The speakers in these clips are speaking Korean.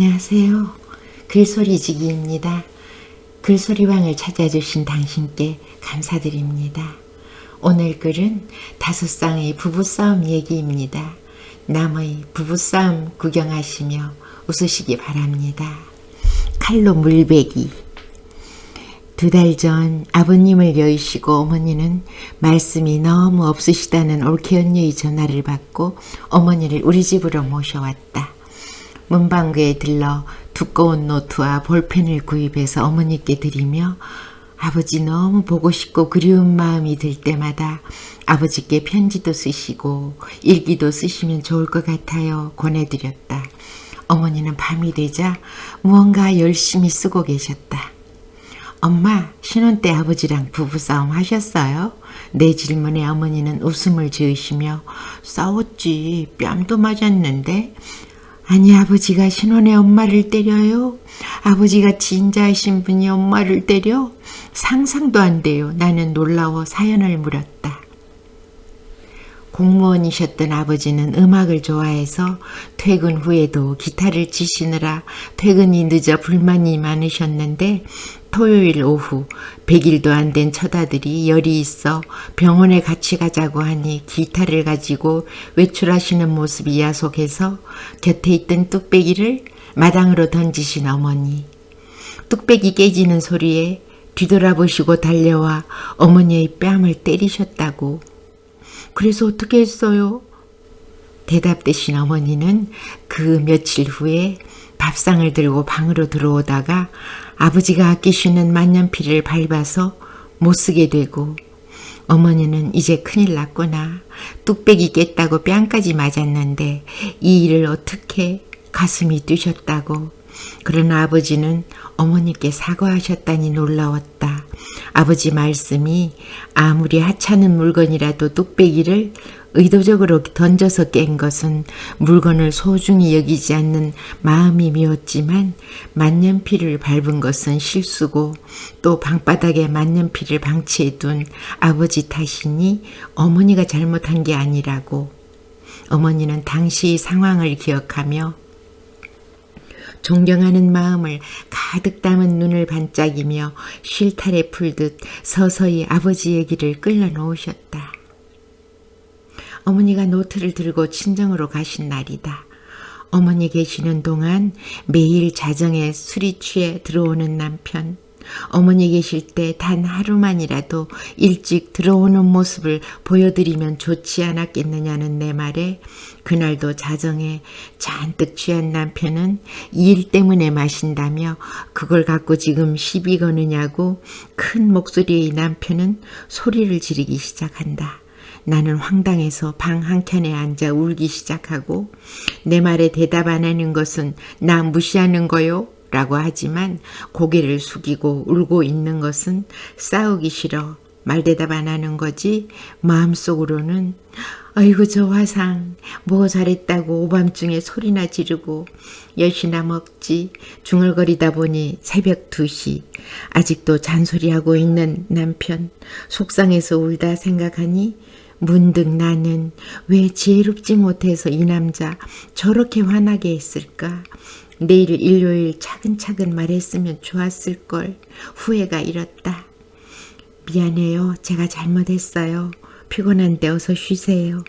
안녕하세요. 글소리지기입니다. 글소리방을 찾아주신 당신께 감사드립니다. 오늘 글은 5쌍의 부부싸움 얘기입니다. 남의 부부싸움 구경하시며 웃으시기 바랍니다. 칼로 물베기. 2달 전 아버님을 여의시고 어머니는 말씀이 너무 없으시다는 올케언니의 전화를 받고 어머니를 우리 집으로 모셔왔다. 문방구에 들러 두꺼운 노트와 볼펜을 구입해서 어머니께 드리며 아버지 너무 보고 싶고 그리운 마음이 들 때마다 아버지께 편지도 쓰시고 일기도 쓰시면 좋을 것 같아요 권해드렸다. 어머니는 밤이 되자 무언가 열심히 쓰고 계셨다. 엄마, 신혼 때 아버지랑 부부싸움 하셨어요? 내 질문에 어머니는 웃음을 지으시며 싸웠지, 뺨도 맞았는데. 아니, 아버지가 신혼에 엄마를 때려요? 아버지가 진자하신 분이 엄마를 때려? 상상도 안 돼요. 나는 놀라워 사연을 물었다. 공무원이셨던 아버지는 음악을 좋아해서 퇴근 후에도 기타를 치시느라 퇴근이 늦어 불만이 많으셨는데 토요일 오후 100일도 안 된 처다들이 열이 있어 병원에 같이 가자고 하니 기타를 가지고 외출하시는 모습이 야속해서 곁에 있던 뚝배기를 마당으로 던지신 어머니. 뚝배기 깨지는 소리에 뒤돌아보시고 달려와 어머니의 뺨을 때리셨다고. 그래서 어떻게 했어요? 대답되신 어머니는 그 며칠 후에 밥상을 들고 방으로 들어오다가 아버지가 아끼시는 만년필을 밟아서 못쓰게 되고 어머니는 이제 큰일 났구나. 뚝배기 깼다고 뺨까지 맞았는데 이 일을 어떻게 가슴이 뛰셨다고. 그러나 아버지는 어머니께 사과하셨다니 놀라웠다. 아버지 말씀이 아무리 하찮은 물건이라도 뚝배기를 의도적으로 던져서 깬 것은 물건을 소중히 여기지 않는 마음이미웠지만 만년필을 밟은 것은 실수고 또 방바닥에 만년필을 방치해둔 아버지 탓이니 어머니가 잘못한 게 아니라고. 어머니는 당시 상황을 기억하며 존경하는 마음을 가득 담은 눈을 반짝이며 실타래 풀듯 서서히 아버지 얘기를 끌어놓으셨다. 어머니가 노트를 들고 친정으로 가신 날이다. 어머니 계시는 동안 매일 자정에 술이 취해 들어오는 남편. 어머니 계실 때 단 하루만이라도 일찍 들어오는 모습을 보여드리면 좋지 않았겠느냐는 내 말에 그날도 자정에 잔뜩 취한 남편은 일 때문에 마신다며 그걸 갖고 지금 시비 거느냐고 큰 목소리의 남편은 소리를 지르기 시작한다. 나는 황당해서 방 한켠에 앉아 울기 시작하고 내 말에 대답 안 하는 것은 나 무시하는 거요? 라고 하지만 고개를 숙이고 울고 있는 것은 싸우기 싫어 말대답 안 하는 거지. 마음속으로는 아이고 저 화상 뭐 잘했다고 오밤중에 소리나 지르고 여시나 먹지. 중얼거리다 보니 새벽 2시. 아직도 잔소리하고 있는 남편. 속상해서 울다 생각하니 문득 나는 왜 지혜롭지 못해서 이 남자 저렇게 화나게 했을까. 내일 일요일 차근차근 말했으면 좋았을걸. 후회가 일었다. 미안해요. 제가 잘못했어요. 피곤한데 어서 쉬세요.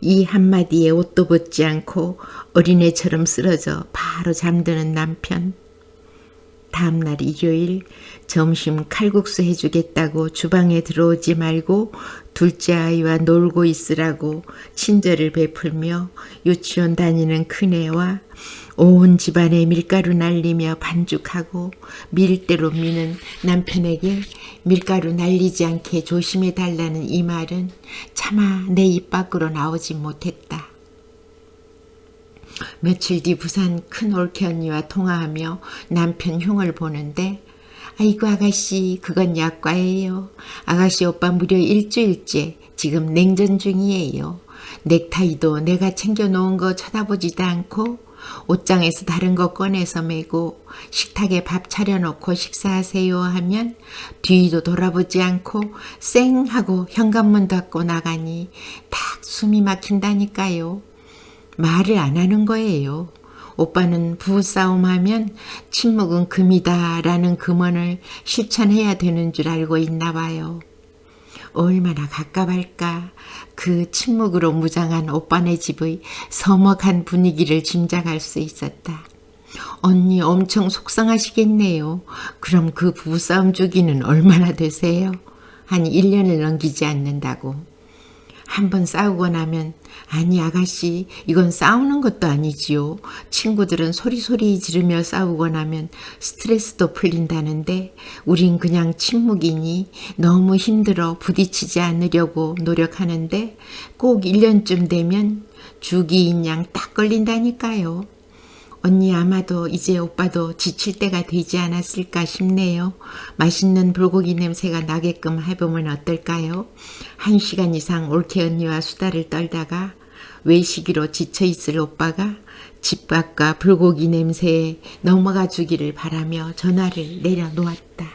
이 한마디에 옷도 벗지 않고 어린애처럼 쓰러져 바로 잠드는 남편. 다음날 일요일 점심 칼국수 해주겠다고 주방에 들어오지 말고 둘째 아이와 놀고 있으라고 친절을 베풀며 유치원 다니는 큰애와 온 집안에 밀가루 날리며 반죽하고 밀대로 미는 남편에게 밀가루 날리지 않게 조심해 달라는 이 말은 차마 내 입 밖으로 나오지 못했다. 며칠 뒤 부산 큰 올케 언니와 통화하며 남편 흉을 보는데 아이고 아가씨 그건 약과예요. 아가씨 오빠 무려 일주일째 지금 냉전 중이에요. 넥타이도 내가 챙겨놓은 거 쳐다보지도 않고 옷장에서 다른 거 꺼내서 메고 식탁에 밥 차려놓고 식사하세요 하면 뒤도 돌아보지 않고 쌩 하고 현관문 닫고 나가니 딱 숨이 막힌다니까요. 말을 안 하는 거예요. 오빠는 부부싸움하면 침묵은 금이다라는 금언을 실천해야 되는 줄 알고 있나 봐요. 얼마나 갑갑할까. 그 침묵으로 무장한 오빠네 집의 서먹한 분위기를 짐작할 수 있었다. 언니 엄청 속상하시겠네요. 그럼 그 부부싸움 주기는 얼마나 되세요? 한 1년을 넘기지 않는다고. 한 번 싸우고 나면 아니 아가씨 이건 싸우는 것도 아니지요. 친구들은 소리소리 지르며 싸우고 나면 스트레스도 풀린다는데 우린 그냥 침묵이니 너무 힘들어 부딪히지 않으려고 노력하는데 꼭 1년쯤 되면 주기인 양 딱 걸린다니까요. 언니 아마도 이제 오빠도 지칠 때가 되지 않았을까 싶네요. 맛있는 불고기 냄새가 나게끔 해보면 어떨까요? 1시간 이상 올케 언니와 수다를 떨다가 외식이로 지쳐있을 오빠가 집 밖과 불고기 냄새에 넘어가 주기를 바라며 전화를 내려놓았다.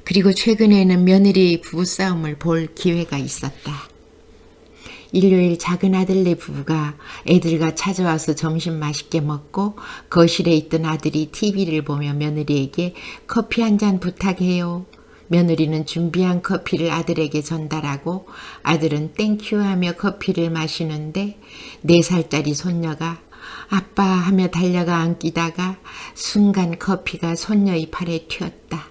그리고 최근에는 며느리 부부싸움을 볼 기회가 있었다. 일요일 작은 아들네 부부가 애들과 찾아와서 점심 맛있게 먹고 거실에 있던 아들이 TV를 보며 며느리에게 커피 한 잔 부탁해요. 며느리는 준비한 커피를 아들에게 전달하고 아들은 땡큐 하며 커피를 마시는데 4살짜리 손녀가 아빠 하며 달려가 안기다가 순간 커피가 손녀의 팔에 튀었다.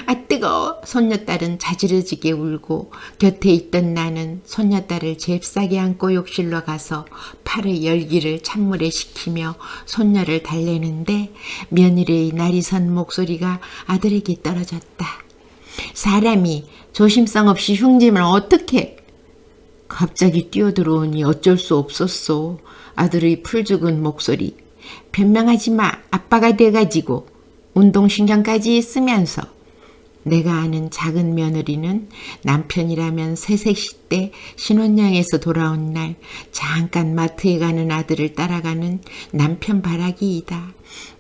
아 뜨거워. 손녀딸은 자지러지게 울고 곁에 있던 나는 손녀딸을 잽싸게 안고 욕실로 가서 팔의 열기를 찬물에 식히며 손녀를 달래는데 며느리의 날이선 목소리가 아들에게 떨어졌다. 사람이 조심성 없이 흉지면 어떡해. 갑자기 뛰어들어오니 어쩔 수 없었어. 아들의 풀죽은 목소리. 변명하지 마. 아빠가 돼가지고 운동신경까지 쓰면서. 내가 아는 작은 며느리는 남편이라면 새색시 때 신혼여행에서 돌아온 날 잠깐 마트에 가는 아들을 따라가는 남편 바라기이다.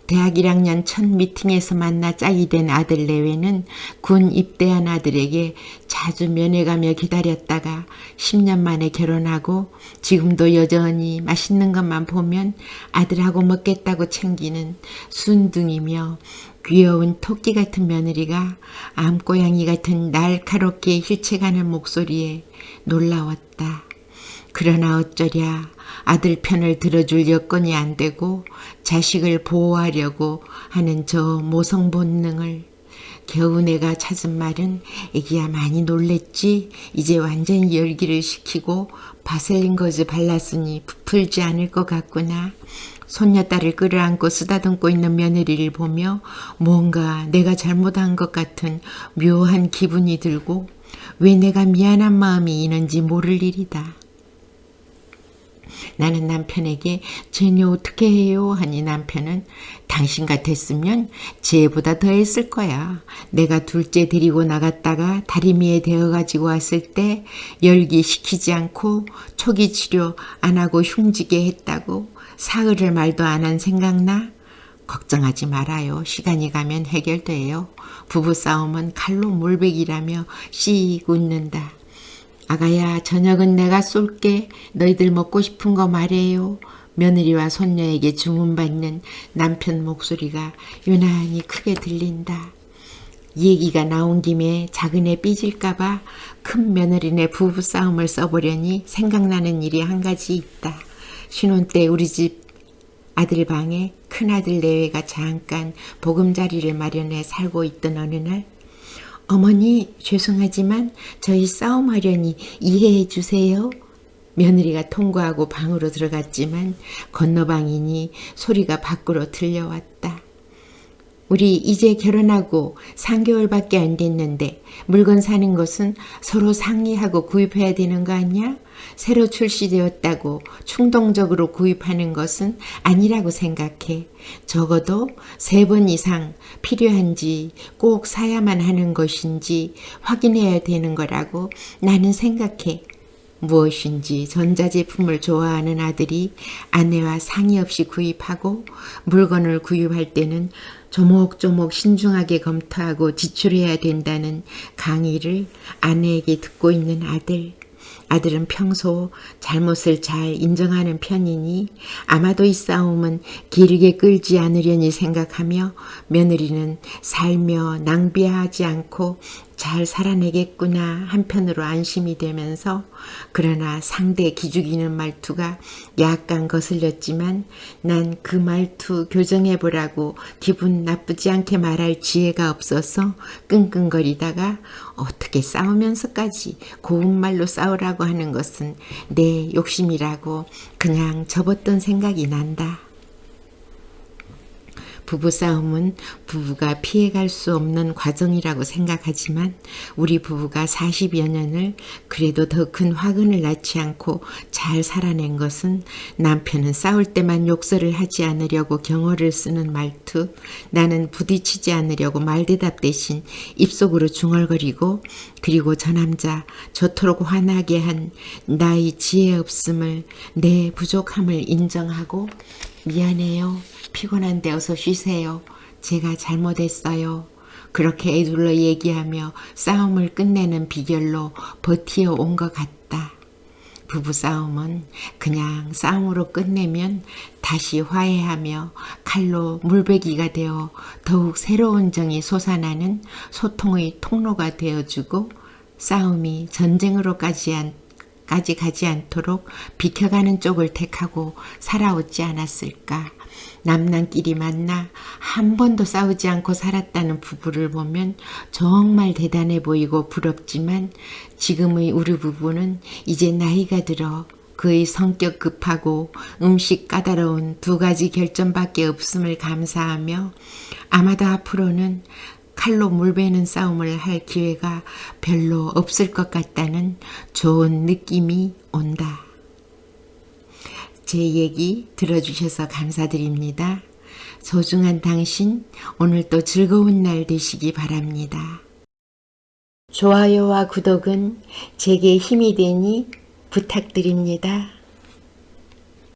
대학 1학년 첫 미팅에서 만나 짝이 된 아들 내외는 군 입대한 아들에게 자주 면회가며 기다렸다가 10년 만에 결혼하고 지금도 여전히 맛있는 것만 보면 아들하고 먹겠다고 챙기는 순둥이며 귀여운 토끼 같은 며느리가 암고양이 같은 날카롭게 힐체가는 목소리에 놀라웠다. 그러나 어쩌랴 아들 편을 들어줄 여건이 안 되고 자식을 보호하려고 하는 저 모성 본능을 겨우 내가 찾은 말은 애기야 많이 놀랬지? 이제 완전히 열기를 식히고 바셀린 거즈 발랐으니 부풀지 않을 것 같구나. 손녀딸을 끌어안고 쓰다듬고 있는 며느리를 보며 뭔가 내가 잘못한 것 같은 묘한 기분이 들고 왜 내가 미안한 마음이 있는지 모를 일이다. 나는 남편에게 쟤네 어떻게 해요? 하니 남편은 당신 같았으면 쟤보다 더 했을 거야. 내가 둘째 데리고 나갔다가 다리미에 데워가지고 왔을 때 열기 식히지 않고 초기 치료 안 하고 흉지게 했다고 사흘을 말도 안 한 생각나? 걱정하지 말아요. 시간이 가면 해결돼요. 부부싸움은 칼로 몰배기라며 씩 웃는다. 아가야 저녁은 내가 쏠게. 너희들 먹고 싶은 거 말해요. 며느리와 손녀에게 주문받는 남편 목소리가 유난히 크게 들린다. 얘기가 나온 김에 작은 애 삐질까봐 큰 며느리네 부부싸움을 써보려니 생각나는 일이 한 가지 있다. 신혼 때 우리 집 아들 방에 큰아들 내외가 잠깐 보금자리를 마련해 살고 있던 어느 날 어머니 죄송하지만 저희 싸움하려니 이해해 주세요. 며느리가 통과하고 방으로 들어갔지만 건너방이니 소리가 밖으로 들려왔다. 우리 이제 결혼하고 3개월밖에 안 됐는데 물건 사는 것은 서로 상의하고 구입해야 되는 거 아니야? 새로 출시되었다고 충동적으로 구입하는 것은 아니라고 생각해. 적어도 3번 이상 필요한지 꼭 사야만 하는 것인지 확인해야 되는 거라고 나는 생각해. 무엇인지 전자제품을 좋아하는 아들이 아내와 상의 없이 구입하고 물건을 구입할 때는 조목조목 신중하게 검토하고 지출해야 된다는 강의를 아내에게 듣고 있는 아들. 아들은 평소 잘못을 잘 인정하는 편이니 아마도 이 싸움은 길게 끌지 않으려니 생각하며 며느리는 살며 낭비하지 않고 잘 살아내겠구나 한편으로 안심이 되면서, 그러나 상대 기죽이는 말투가 약간 거슬렸지만 난 그 말투 교정해보라고 기분 나쁘지 않게 말할 지혜가 없어서 끙끙거리다가 어떻게 싸우면서까지 고운 말로 싸우라고 하는 것은 내 욕심이라고 그냥 접었던 생각이 난다. 부부싸움은 부부가 피해갈 수 없는 과정이라고 생각하지만 우리 부부가 40여 년을 그래도 더 큰 화근을 낳지 않고 잘 살아낸 것은 남편은 싸울 때만 욕설을 하지 않으려고 경어를 쓰는 말투, 나는 부딪히지 않으려고 말대답 대신 입속으로 중얼거리고, 그리고 저 남자 저토록 화나게 한 나의 지혜 없음을, 내 부족함을 인정하고 미안해요. 피곤한데 어서 쉬세요. 제가 잘못했어요. 그렇게 애둘러 얘기하며 싸움을 끝내는 비결로 버티어 온 것 같다. 부부싸움은 그냥 싸움으로 끝내면 다시 화해하며 칼로 물베기가 되어 더욱 새로운 정이 솟아나는 소통의 통로가 되어주고, 싸움이 전쟁으로까지 가지 않도록 비켜가는 쪽을 택하고 살아오지 않았을까. 남남끼리 만나 한 번도 싸우지 않고 살았다는 부부를 보면 정말 대단해 보이고 부럽지만, 지금의 우리 부부는 이제 나이가 들어 그의 성격 급하고 음식 까다로운 2가지 결점밖에 없음을 감사하며 아마도 앞으로는 칼로 물베는 싸움을 할 기회가 별로 없을 것 같다는 좋은 느낌이 온다. 제 얘기 들어주셔서 감사드립니다. 소중한 당신, 오늘 또 즐거운 날 되시기 바랍니다. 좋아요와 구독은 제게 힘이 되니 부탁드립니다.